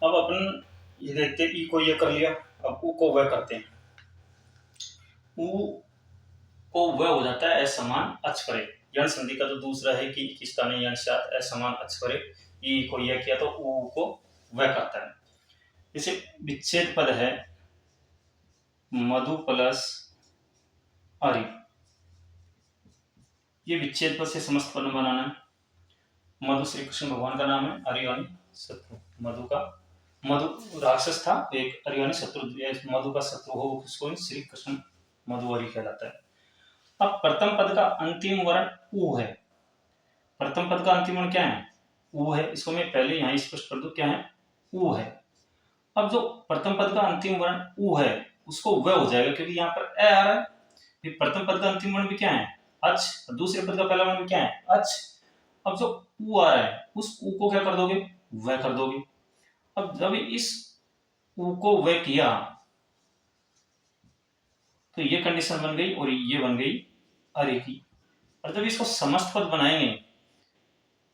अब अपन ये देखते हैं, ई को ये कर लिया, अब ऊ को वह करते हैं। ऊ को वह हो जाता है असमान अच परे। यण संधि का जो दूसरा है कि किस स्थाने यण साथ असमान अच परे, ई को यह किया तो ऊ को वह करता है। जैसे विच्छेद पद है मधु प्लस अरि, ये विच्छेद पद से समस्त पद बनाना है। मधु श्री कृष्ण भगवान का नाम है, अरि यानी शत्रु। मधु राक्षस था, एक अरि यानी शत्रु, मधु का शत्रु हो उसको श्री कृष्ण मधु अरि कहलाता है। अब प्रथम पद का अंतिम वर्ण ऊ है। प्रथम पद का अंतिम वर्ण क्या है? ऊ है। इसको मैं पहले यहां स्पष्ट कर दूं, क्या है? ऊ है। अब जो प्रथम पद का अंतिम वर्ण ऊ है उसको वह हो जाएगा, क्योंकि यहाँ पर ए आ रहा है। फिर प्रथम पद का अंतिम वर्ण भी क्या है? अच। दूसरे पद का पहला वर्ण भी क्या है? अच। अब जो ऊ आ रहा है उस ऊ को क्या कर दोगे? वह कर दोगे। अब जब इस ऊ को वह किया तो ये कंडीशन बन गई और ये बन गई अरे की। और जब इसको समस्त पद बनाएंगे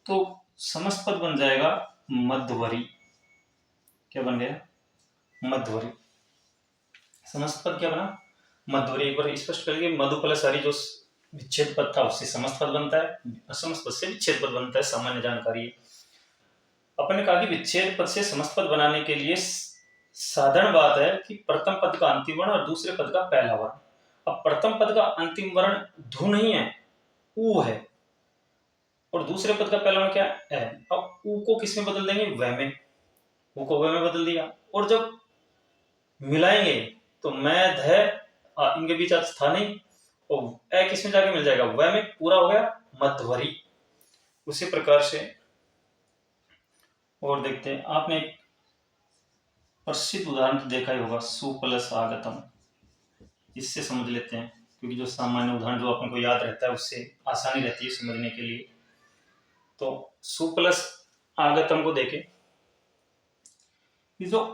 तो समस्त पद बन जाएगा मध्यवरी। क्या बन गया? मध्यवरी। समस्त पद क्या बना? मध्यवरी। एक बार स्पष्ट करिए, मधु प्लस हरि जो विच्छेद पद था उससे समस्त पद बनता है, असमस्त पद से विच्छेद पद बनता है, सामान्य जानकारी है। अपन ने कहा कि विच्छेद पद से समस्त पद बनाने के लिए साधारण बात है कि प्रथम पद का अंतिम वर्ण और दूसरे पद का पहला वर्ण। अब प्रथम पद का अंतिम वर्ण धु नहीं है, ऊ है, और दूसरे पद का पहला वर्ण क्या है? अब ऊ को किस में बदल देंगे? वह में। ऊ को वह में बदल दिया, और जब मिलाएंगे तो मैं ध इनके बीच था नहीं, और ए किस में जाके मिल जाएगा? वह में। पूरा हो गया मध्यवरी। उसी प्रकार से और देखते हैं, आपने एक प्रसिद्ध उदाहरण तो देखा ही होगा, सु प्लस आगतम। इससे समझ लेते हैं, क्योंकि जो सामान्य उदाहरण जो अपन को याद रहता है उससे आसानी रहती है समझने के लिए। तो सु प्लस आगतम को देखें, जो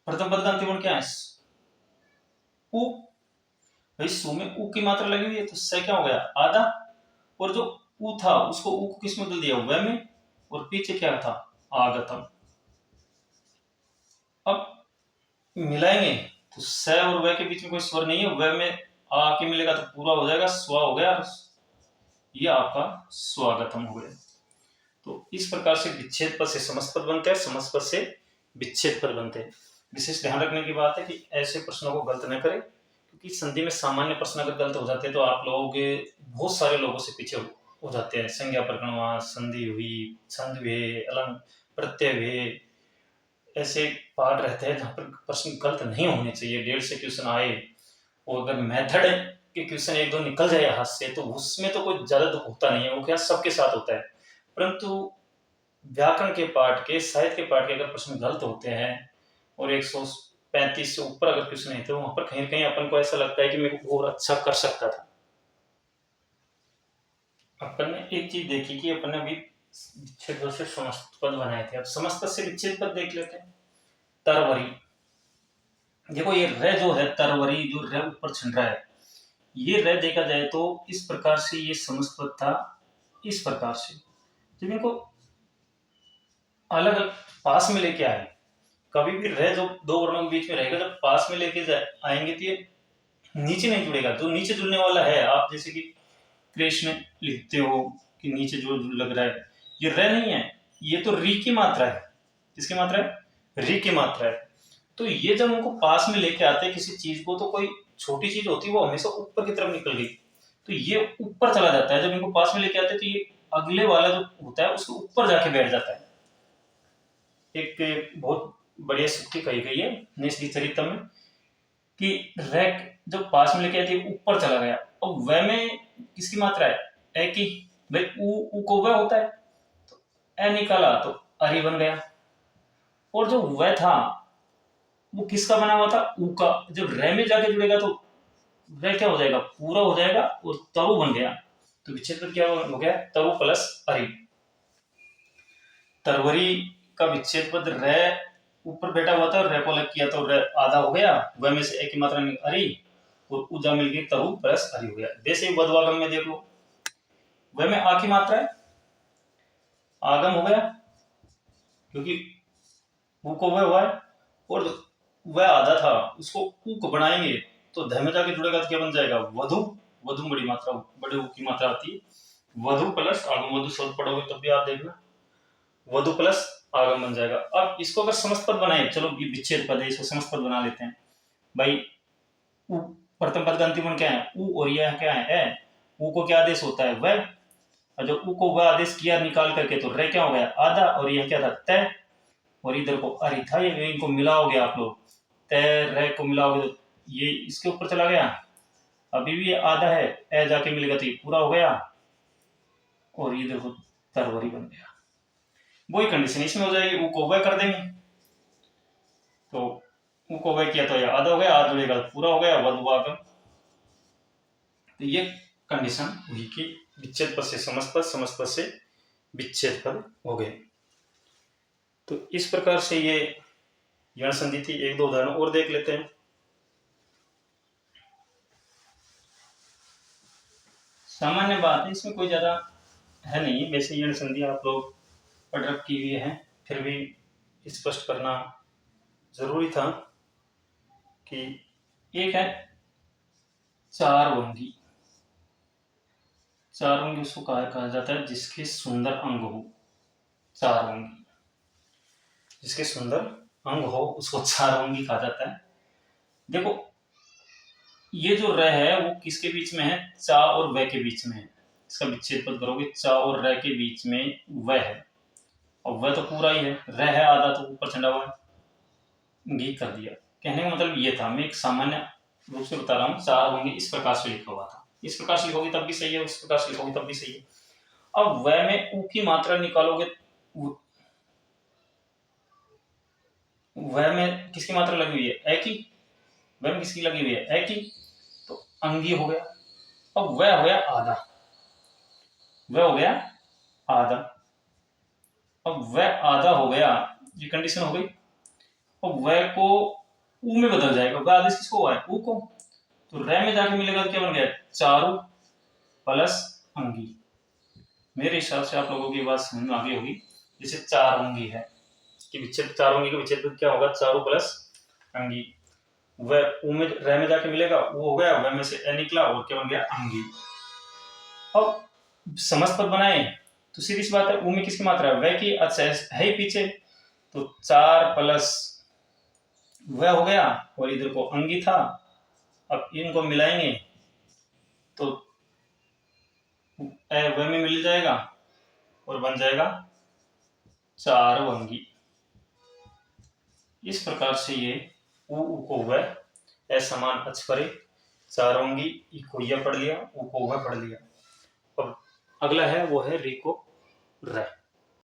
प्रथम पद का अंतिम वर्ण क्या है? उ। भाई सु में उ की मात्रा लगी हुई है तो स क्या हो गया? आधा। और जो उ था उसको उ को किस में बदल दिया? वह में। और पीछे क्या था? आगतम। अब मिलाएंगे तो स और वह के बीच में कोई स्वर नहीं है, वह में आ के मिलेगा तो पूरा हो जाएगा, स्व हो गया, ये आपका स्वागतम हो गया। तो इस प्रकार से विच्छेद पद से समस्त पद बनते हैं, समस्त पद से विच्छेद पद बनते हैं। विशेष ध्यान रखने की बात है कि ऐसे प्रश्नों को गलत न करें, क्योंकि संधि में सामान्य प्रश्न अगर गलत हो जाते हैं तो आप लोग बहुत सारे लोगों से पीछे हो जाते हैं। संज्ञा प्रकरण, संधि हुई, छंद हुए, अलंग प्रत्यय हुए, ऐसे पार्ट रहते हैं जहां पर प्रश्न गलत नहीं होने चाहिए। 1.5 से क्वेश्चन आए और अगर मेथड के क्वेश्चन एक दो निकल जाए हाथ से तो उसमें तो कोई ज्यादा दुख होता नहीं है, वो क्या सबके साथ होता है। परंतु व्याकरण के पाठ के, साहित्य के पाठ के अगर प्रश्न गलत होते हैं और 135 से ऊपर अगर क्वेश्चन है तो वहां पर कहीं ना कहीं अपन को ऐसा लगता है कि मैं और अच्छा कर सकता था। अपन ने एक चीज देखी कि अपन ने अभी विच्छेद से समस्त पद बनाए थे, अब समस्त पद से विच्छेद पद देख लेते हैं। तरवरी। देखो ये र जो है, तरवरी, जो र ऊपर छिड़ रहा है, ये र देखा जाए तो इस प्रकार से ये समस्त पद था। इस प्रकार से जब इनको अलग अलग पास में लेके आए, कभी भी र जो दो वर्णों के बीच में रहेगा, जब पास में लेके आएंगे तो ये नीचे नहीं जुड़ेगा। जो नीचे जुड़ने वाला है, आप जैसे कि कृष्ण लिखते हो कि नीचे जो लग रहा है, ये र नहीं है, ये तो री की मात्रा है। किसकी मात्रा है? री की मात्रा है। तो ये जब उनको पास में लेके आते हैं किसी चीज को, तो कोई छोटी चीज होती है वो हमेशा ऊपर की तरफ निकल गई तो ये ऊपर चला जाता है। जब इनको पास में लेके आते हैं तो ये अगले वाला जो होता है उसके ऊपर जाके बैठ जाता है। एक बहुत बढ़िया सूक्ति कही गई है निष्ठि चरित्र में कि रैक जब पास में लेके आती है ऊपर चला गया। अब वह में किसकी मात्रा है? ए की। भाई ऊ को वह होता है तो ए निकाला तो अरि बन गया। और जो वह था वो किसका बना हुआ था? ऊ का। जब रे में जाके जुड़ेगा तो वह क्या हो जाएगा? पूरा हो जाएगा और तरु बन गया। तो विच्छेद पद क्या हो गया? तरु प्लस अरि। तरवरी का विच्छेद पद रे ऊपर बैठा हुआ था, रे को अलग किया तो रे आधा हो गया, वह में से एक ही मात्रा अरि और उजा मिल गई, तरु प्लस अरि हो गया। जैसे ही बदवागम में देख लो, वह में आ की मात्रा है, आगम हो गया, क्योंकि ऊ को वह हुआ है, और वह आधा था उसको ऊ को बनाएंगे तो ध में जाके जुड़ेगा तो क्या बन जाएगा, वधु। वधु बड़ी मात्रा, बड़े ऊ की मात्रा आती है, वधु प्लस आगम। वधु शब्द पढ़ोगे तब भी आप देखना, वधु प्लस आगम बन जाएगा। अब इसको अगर समस्त पद बनाए, चलो ये विच्छेद पद है, इसको समस्त पद बना लेते हैं भाई। ऊ प्रथम पद का अंतिम गुण क्या है, ऊ, और यह क्या है, ए। ऊ को क्या आदेश होता है, वह, और जब ऊ को वह आदेश किया निकाल करके तो रे क्या हो गया, आधा, और यह क्या था, तय, और इधर को अरि था, ये इनको मिलाओगे आप लोग, तय रे को मिलाओगे तो ये इसके ऊपर चला गया, अभी भी आधा है, ए जाके मिलेगा तो ये पूरा हो गया, और ये देखो तरवरी बन गया। वही कंडीशन इसमें हो जाएगी, ऊ को वह कर देंगे तो ऊ को वह किया तो यह आधा हो गया, आधा जुड़ेगा तो पूरा हो गया, वधुवागम। तो ये कंडीशन हुई कि विच्छेद पद से समस्त पद, समस्त पद से विच्छेद पद हो गए। तो इस प्रकार से ये यण संधि थी। एक दो उदाहरण और देख लेते हैं। सामान्य बात है, इसमें कोई ज्यादा है नहीं, वैसे यण संधि आप लोग पढ़ रखी हुई है, फिर भी स्पष्ट करना जरूरी था कि एक है चार वंगी। चार वंगी उसको कहा जाता है जिसके सुंदर अंग हो, चार वंगी, जिसके सुंदर अंग हो उसको चार वंगी कहा जाता है। देखो ये जो र है वो किसके बीच में है, चा और व के बीच में है। इसका विच्छेद पद करोगे, चा और र के बीच में वह है, और वह तो पूरा ही है, र है आधा तो ऊपर चढ़ा हुआ है, गी कर दिया। कहने का मतलब ये था, मैं एक सामान्य रूप से बता रहा हूँ, चार होंगे इस प्रकार से लिखा हुआ था, इस प्रकार से लिखोगे तब भी सही है, उस प्रकार से लिखोगे तब भी सही है। अब वह में ऊ की मात्रा निकालोगे, वह में किसकी मात्रा लगी हुई है, ए की, वह में किसकी लगी हुई है, ए की, तो अंगी हो गया। अब वह हो गया आधा, वह हो गया आधा, अब वह आधा हो गया, ये कंडीशन हो गई। अब वह को ऊ में बदल जाएगा, वह आदेश किसको हुआ है, ऊ को, तो रे में जाके मिलेगा तो क्या बन गया, चारू प्लस अंगी। मेरे हिसाब से आप लोगों की बात समझ में आ गई होगी। जैसे चार अंगी है कि विच्छेद, चार अंगी का विच्छेद क्या होगा, चारू प्लस अंगी। वह ऊ में रे में जाके मिलेगा, वो हो गया, वह में से ए निकला और क्या बन गया, अंगी। अब समस्त पद बनाए तो सीधी सी बात है, ऊ में किसकी मात्रा है, वह की, अच्छा है ही पीछे, तो चार प्लस वह हो गया, और इधर को अंगी था। अब इनको मिलाएंगे तो वह में मिल जाएगा और बन जाएगा चार वंगी। इस प्रकार से ये ऊ को वह, ए समान अक्ष परे, चार वंगी, ई को यह पढ़ लिया, ऊ को वह पढ़ लिया। अब अगला है वो है री को र।